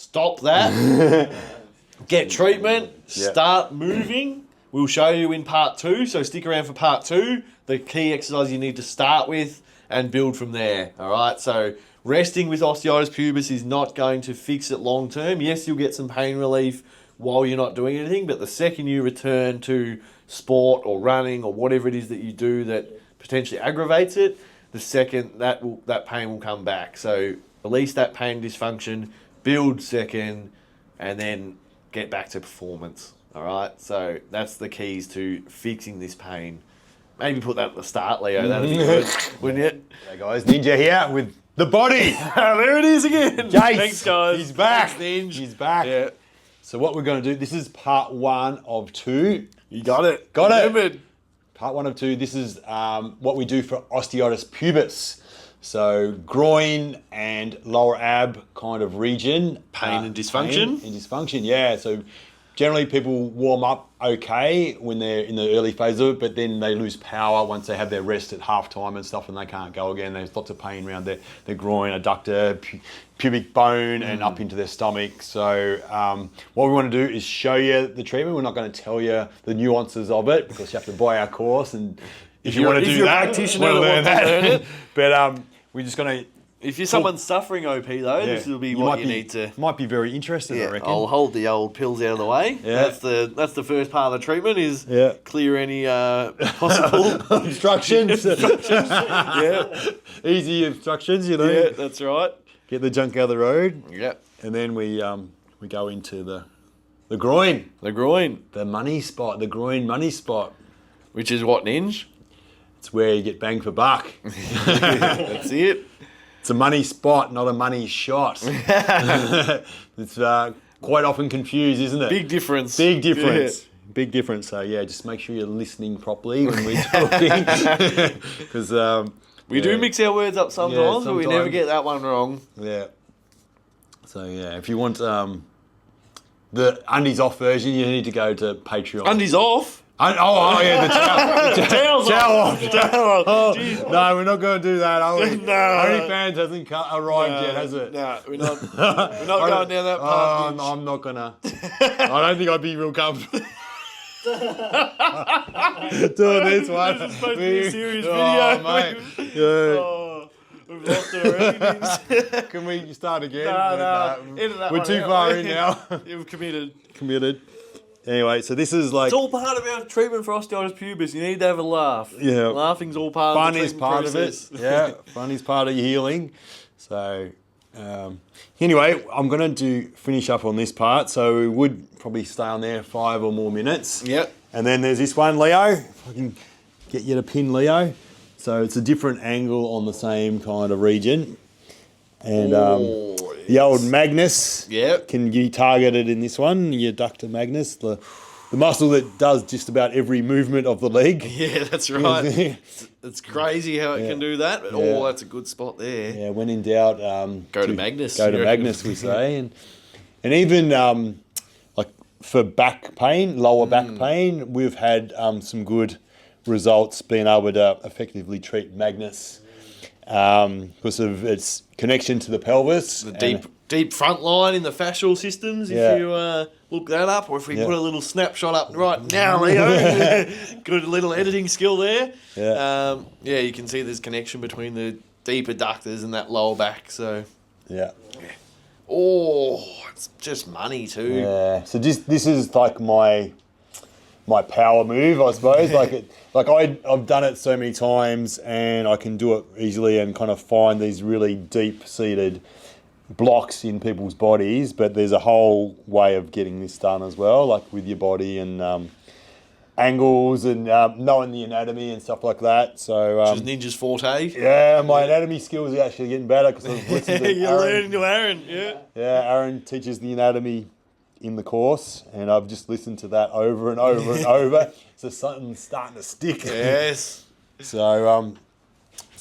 stop that. Get treatment. Start moving. We'll show you in part 2, so stick around for part 2. The key exercise you need to start with and build from there. All right, so resting with osteitis pubis is not going to fix it long term. Yes, you'll get some pain relief while you're not doing anything, but the second you return to sport or running or whatever it is that you do that potentially aggravates it, the second that pain will come back. So release that pain dysfunction, build second, and then get back to performance. All right, so that's the keys to fixing this pain. Maybe put that at the start, Leo. That'd be good, wouldn't it? Hey guys, Ninja here with the body. There it is again. Jace, Thanks, guys. He's back. Thanks, Ninja. He's back. Yeah. So what we're going to do, this is part 1 of 2. You got it. Got it. Remembered. Part 1 of 2. This is what we do for osteitis pubis. So groin and lower ab kind of region. Pain and dysfunction. Pain and dysfunction, yeah. So generally people warm up okay when they're in the early phase of it, but then they lose power once they have their rest at half time and stuff and they can't go again. There's lots of pain around their groin, adductor, pubic bone and up into their stomach. So what we want to do is show you the treatment. We're not going to tell you the nuances of it because you have to buy our course, and if you want to do that, practitioner learn that. Learn it. But we're just going to... If you're someone suffering OP though, this will be what you need to. Might be very interested, I reckon. I'll hold the old pills out of the way. Yeah. That's the first part of the treatment is Yeah. clear any possible obstructions. Yeah. Easy obstructions, you know. Yeah, that's right. Get the junk out of the road. Yep. And then we go into the groin. The groin. The money spot, the groin money spot. Which is what, Ninja? It's where you get bang for buck. That's it. It's a money spot, not a money shot. It's quite often confused, isn't it? Big difference. Big difference. Yeah. Big difference. So yeah, just make sure you're listening properly when we're talking. Because we do mix our words up sometimes, but we never get that one wrong. Yeah. So yeah, if you want the undies off version, you need to go to Patreon. Undies off? Oh yeah, the Towels off. Towel off. Oh, no, we're not going to do that, are we? No. OnlyFans hasn't arrived yet, has it? No, we're not going down that path. I'm not gonna. I don't think I'd be real comfortable doing this one. This is supposed to be a serious Oh, video. mate. Yeah. Oh, we've lost it already. Can we start again? No. Edit that We're one too out. far in now. You've committed. Anyway, so this is like... It's all part of our treatment for osteitis pubis. You need to have a laugh. Yeah. Laughing's all part Fun of the is treatment part process. of it. Yeah, fun is part of your healing. So, anyway, I'm going to finish up on this part. So we would probably stay on there 5 or more minutes. Yep. And then there's this one, Leo. If I can get you to pin Leo. So it's a different angle on the same kind of region. And the old magnus can be targeted in this one, your adductor magnus, the muscle that does just about every movement of the leg. Yeah, that's right. It's crazy how it can do that. But, oh, that's a good spot there. Yeah, when in doubt, go to magnus. Go to magnus, we say. And even like for back pain, lower back pain, we've had some good results being able to effectively treat magnus. Because of its connection to the pelvis. The deep front line in the fascial systems, if you look that up, or if we put a little snapshot up right now, Leo. Good little editing skill there. Yeah. You can see there's connection between the deep adductors and that lower back, so... Yeah. Oh, it's just money too. Yeah, so this is like my power move, I suppose. I've done it so many times and I can do it easily and kind of find these really deep-seated blocks in people's bodies, but there's a whole way of getting this done as well, like with your body and angles and knowing the anatomy and stuff like that. So which is Ninja's forte. Yeah, my anatomy skills are actually getting better because I've listened to You're learning to Aaron, yeah. Yeah, Aaron teaches the anatomy in the course, and I've just listened to that over and over and over. So something's starting to stick. Yes. So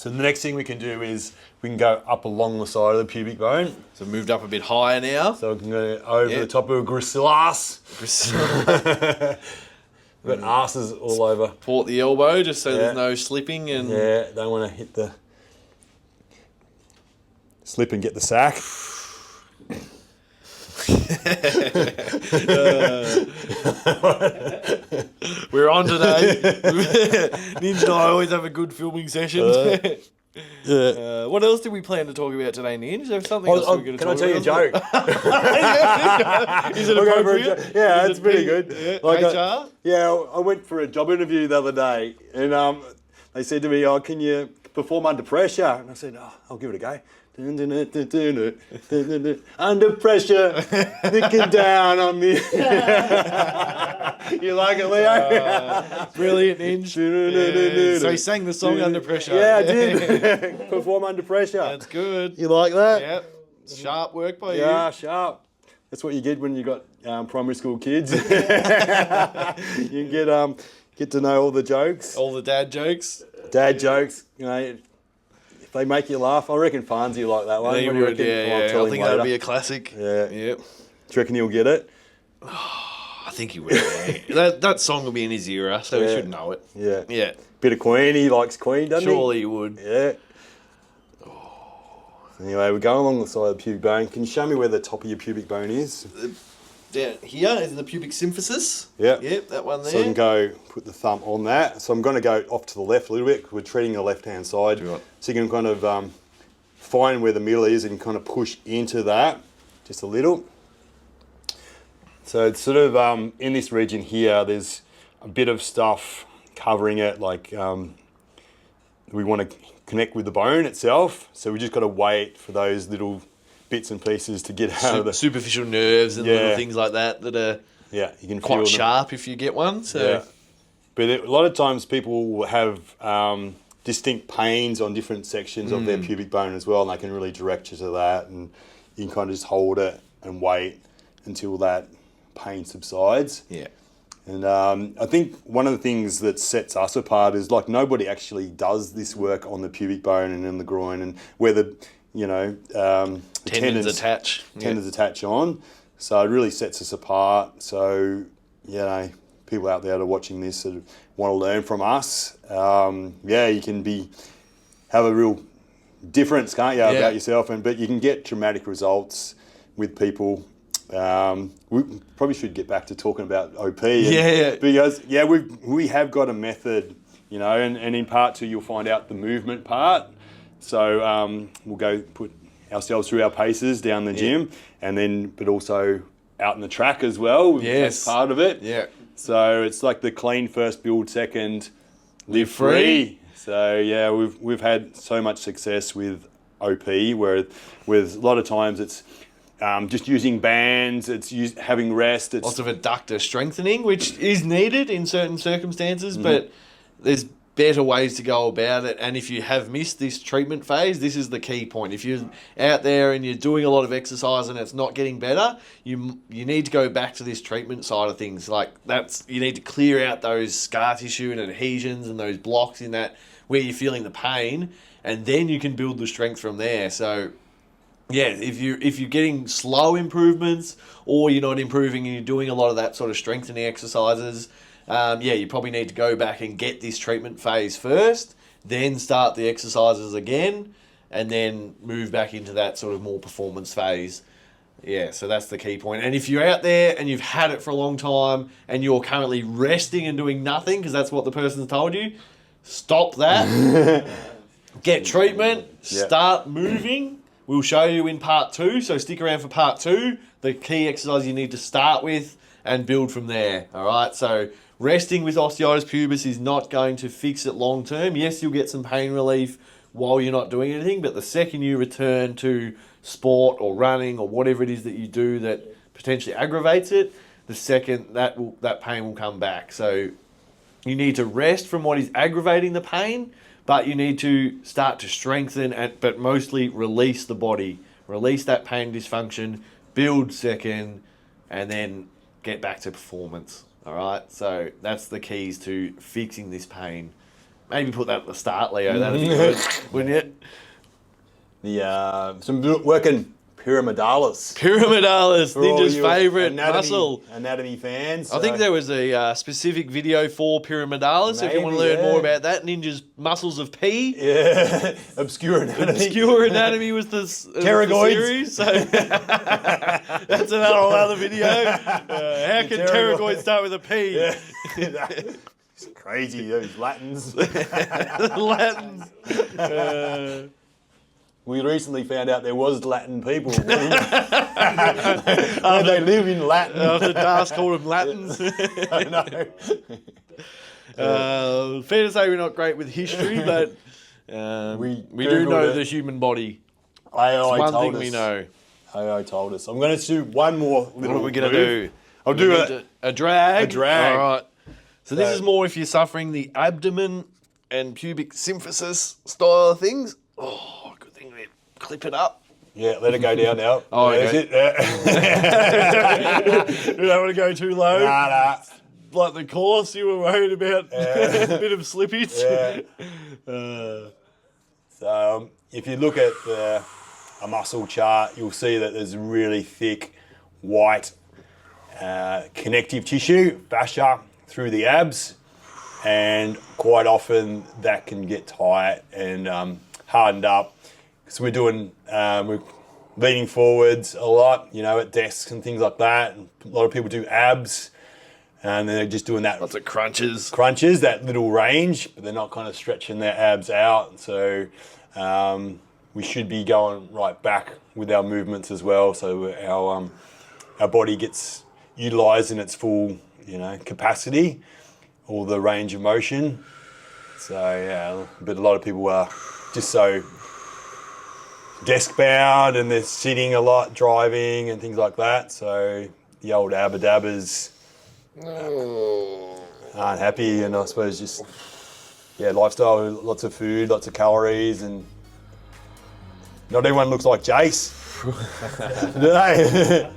the next thing we can do is we can go up along the side of the pubic bone. So moved up a bit higher now. So we can go over the top of a gracilis. We've got asses all over. Port the elbow just so there's no slipping and... Yeah, don't want to hit the... slip and get the sack. We're on today. Ninja and I always have a good filming session. What else did we plan to talk about today, Ninja? Is there something else we're going to talk about? Can I tell you a joke? Is it appropriate? Yeah, it's pretty good. Yeah. Like HR? I went for a job interview the other day, and they said to me, "Oh, can you perform under pressure?" And I said, "Oh, I'll give it a go." Under pressure, looking down on me. You like it, Leo? Brilliant, Ninja. So he sang the song Under Pressure. Yeah, I did. Perform under pressure. That's good. You like that? Yep. Sharp work by you. Yeah, sharp. That's what you get when you got primary school kids. You get to know all the jokes. All the dad jokes. Dad jokes. You know, if they make you laugh, I reckon Farnsey like that one. Yeah, you would, yeah. I think that'd be a classic. Yeah. Yep. Do you reckon he'll get it? I think he will. Yeah. that song will be in his era, so he should know it. Yeah. Yeah. Bit of Queen. He likes Queen, doesn't he? Surely he would. Yeah. Anyway, we're going along the side of the pubic bone. Can you show me where the top of your pubic bone is? Down here is the pubic symphysis. Yeah. Yep, that one there. So I can go put the thumb on that. So I'm going to go off to the left a little bit because we're treating the left-hand side. Right. So you can kind of find where the middle is and kind of push into that just a little. So it's sort of in this region here, there's a bit of stuff covering it, like we want to connect with the bone itself. So we just got to wait for those little bits and pieces to get out of the superficial nerves and little things like that are you can quite feel sharp if you get one. So. Yeah. But a lot of times people will have distinct pains on different sections of their pubic bone as well, and they can really direct you to that, and you can kind of just hold it and wait until that pain subsides. Yeah. And I think one of the things that sets us apart is like nobody actually does this work on the pubic bone and in the groin, and where the the tendons attach. Tendons attach on. So it really sets us apart. So people out there that are watching this that want to learn from us, you can have a real difference, can't you, about yourself, but you can get dramatic results with people. We probably should get back to talking about OP. Because we have got a method, and in part 2 you'll find out the movement part. So we'll go put ourselves through our paces down the gym, but also out in the track as well. That's part of it. Yeah. So it's like the clean first, build second, live free. So we've had so much success with OP, where with a lot of times it's just using bands, it's having rest. It's lots of adductor strengthening, which is needed in certain circumstances, but there's better ways to go about it. And if you have missed this treatment phase, this is the key point. If you're out there and you're doing a lot of exercise and it's not getting better, you need to go back to this treatment side of things. You need to clear out those scar tissue and adhesions and those blocks in that where you're feeling the pain, and then you can build the strength from there. So if you're getting slow improvements, or you're not improving and you're doing a lot of that sort of strengthening exercises, you probably need to go back and get this treatment phase first, then start the exercises again, and then move back into that sort of more performance phase. Yeah, so that's the key point. And if you're out there and you've had it for a long time and you're currently resting and doing nothing because that's what the person's told you, stop that. Get treatment, start moving. We'll show you in part 2, so stick around for part 2, the key exercise you need to start with and build from there. All right, so resting with osteitis pubis is not going to fix it long term. Yes, you'll get some pain relief while you're not doing anything, but the second you return to sport or running or whatever it is that you do that potentially aggravates it, the second that pain will come back. So you need to rest from what is aggravating the pain, but you need to start to strengthen, but mostly release the body. Release that pain dysfunction, build second, and then get back to performance. All right? So that's the keys to fixing this pain. Maybe put that at the start, Leo. That'd be good, wouldn't it? Some working pyramidalis. Pyramidalis, For all Ninja's you favourite muscle. Anatomy fans. I think there was a specific video for pyramidalis. So if you want to learn more about that, Ninja's muscles of P. Yeah, obscure anatomy. Obscure anatomy was the Pterygoids. series. So that's another video. How can pterygoids start with a P? Yeah. It's crazy, those Latins. Latins. We recently found out there was Latin people. They live in Latin. After Das called them Latins. I know. Fair to say we're not great with history, but we do know the human body. AI One told thing us. we know. AI told us. I'm going to do one more little What are we going to move. do? I'll do a drag. A drag. All right. So this is more if you're suffering the abdomen and pubic symphysis style of things. Oh, good thing we clip it up. Yeah, let it go down now. Oh, There's okay. it. You don't want to go too low. Nah. Like the course, you were worried about a bit of slippage. Yeah. So if you look at a muscle chart, you'll see that there's really thick, white connective tissue, fascia, through the abs. And quite often that can get tight and hardened up. So we're leaning forwards a lot, at desks and things like that. And a lot of people do abs, and they're just doing that. Lots of crunches. That little range, but they're not kind of stretching their abs out. So we should be going right back with our movements as well. So our body gets utilised in its full, capacity, all the range of motion. So yeah, but a lot of people are just so desk bound and they're sitting a lot, driving and things like that. So the old abadabbers aren't happy, and I suppose just lifestyle, lots of food, lots of calories, and not everyone looks like Jace. Do they?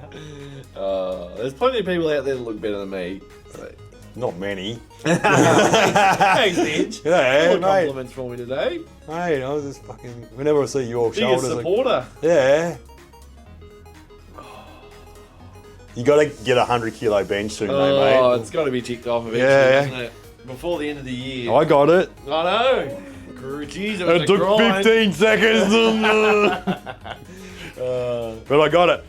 There's plenty of people out there that look better than me. So. Not many. Thanks, Ninja. Yeah, More mate. compliments for me today. Hey, I was just fucking. Whenever I see your Biggest shoulders, supporter. yeah. You got to get a 100 kilo bench soon, mate. Oh, it's got to be ticked off eventually, Yeah. isn't it? Before the end of the year. I got it. I know. Jeez, it was It a took grind. 15 seconds. But I got it.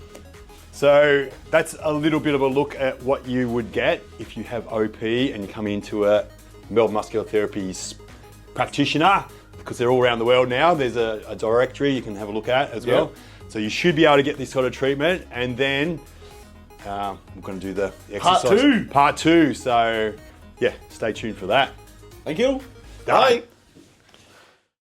So that's a little bit of a look at what you would get if you have OP and you come into a Melbourne Muscular Therapy's practitioner, because they're all around the world now. There's a directory you can have a look at as well. So you should be able to get this sort of treatment, and then we're going to do the exercise. Part 2. Part 2. So yeah, stay tuned for that. Thank you. Bye. Bye.